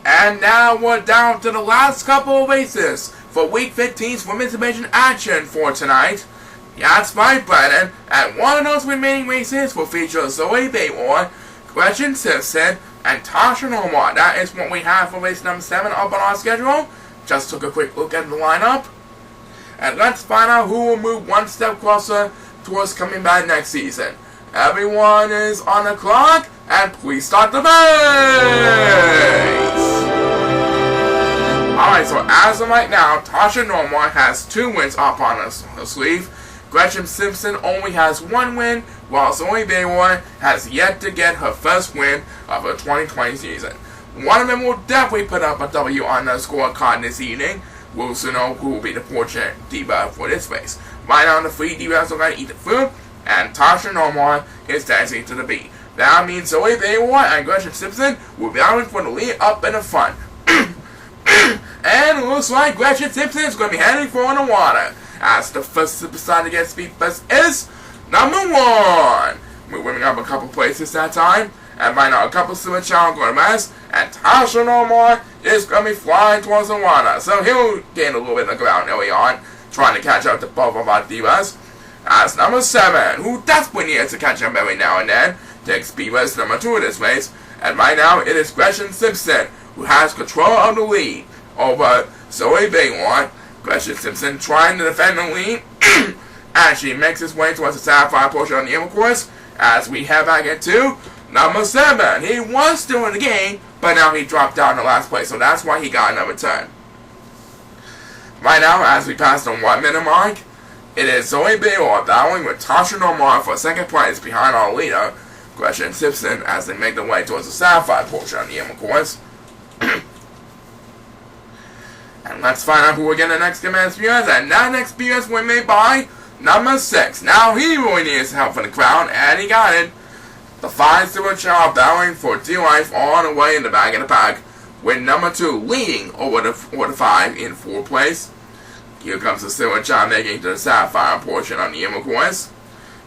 And now we're down to the last couple of races for Week 15's Women's Division action for tonight. That's right, Brennan. And one of those remaining races will feature Zoey Baylor, Gretchen Simpson, and Tasha Norman. That is what we have for race number 7 up on our schedule. Just took a quick look at the lineup. And let's find out who will move one step closer towards coming back next season. Everyone is on the clock, and please start the race! Alright, so as of right now, Tasha Norman has 2 wins up on her sleeve. Gretchen Simpson only has 1 win, while Zoey Baylor has yet to get her first win of her 2020 season. One of them will definitely put up a W on the scorecard this evening. We'll soon know who will be the fortunate diva for this race. Right now, the 3 divas are going to eat the food, and Tasha Norman is dancing to the beat. That means Zoey Baylor and Gretchen Simpson will be battling for the lead up in the front. And it looks like Gretchen Simpson is going to be heading for the water, as the first superstar to get speed first is number 1. We're winning up a couple places that time, and right now a couple super Chao going to rest, and Tasha Norman is going to be flying towards the water, so he'll gain a little bit of ground early on, trying to catch up to both of our divas. As number 7, who desperately needs to catch up every now and then, takes speed race number 2 of this race, and right now it is Gretchen Simpson who has control of the lead over Zoey Baylor. Gretchen Simpson trying to defend the lead as she makes his way towards the sapphire portion on the inner course, as we head back into number 7. He was still in the game, but now he dropped down to last place, so that's why he got another turn. Right now, as we pass the 1 minute mark, it is Zoey Baylor battling with Tasha Norman for second place behind our leader, Gretchen Simpson, as they make their way towards the sapphire portion on the inner course. And let's find out who we're getting the next command experience, and that next experience was made by number 6. Now he really needs help from the crowd, and he got it. The 5 super Chao battling for dear life all the way in the back of the pack, with number 2 leading over the 5 in 4th place. Here comes the silver Chao making to the sapphire portion on the inner course.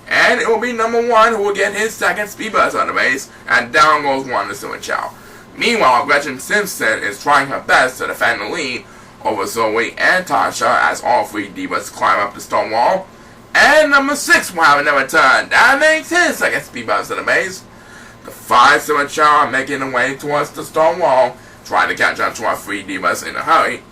And it will be number 1 who will get his second speed burst on the race, and down goes 1 to silver Chao. Meanwhile, Gretchen Simpson is trying her best to defend the lead over Zoey and Tasha as all 3 divas climb up the stone wall. And number 6 will have another turn. That makes his second speed bump to the base. The 5 super Chao are making their way towards the stone wall, trying to catch up to our 3 divas in a hurry.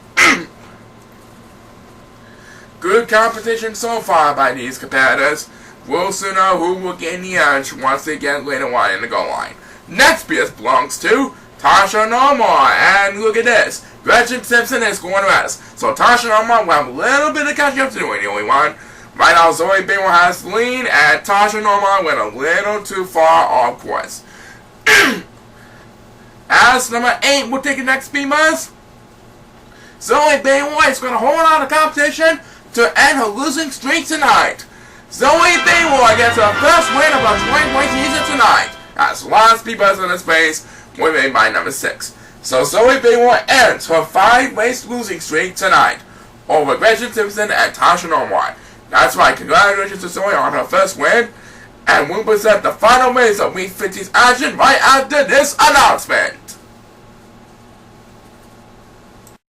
Good competition so far by these competitors. We'll soon know who will gain the edge once they get later on in the goal line. Next piece belongs to Tasha Norman, and look at this. Gretchen Simpson is going to rest, so Tasha Norman will have a little bit of catching up to do in the only one. Right now, Zoey Baylor has the lead, and Tasha Norman went a little too far off course. As number 8 will take the next speed bus, Zoey Baylor is going to hold on to competition to end her losing streak tonight. Zoey Baylor gets her first win of her 2020 season tonight, as the last speed bus in this race was made by number 6. So Zoey Baylor ends her 5-race losing streak tonight over Gretchen Simpson and Tasha Norman. That's right, congratulations to Zoey on her first win, and we'll present the final race of Week 15's action right after this announcement.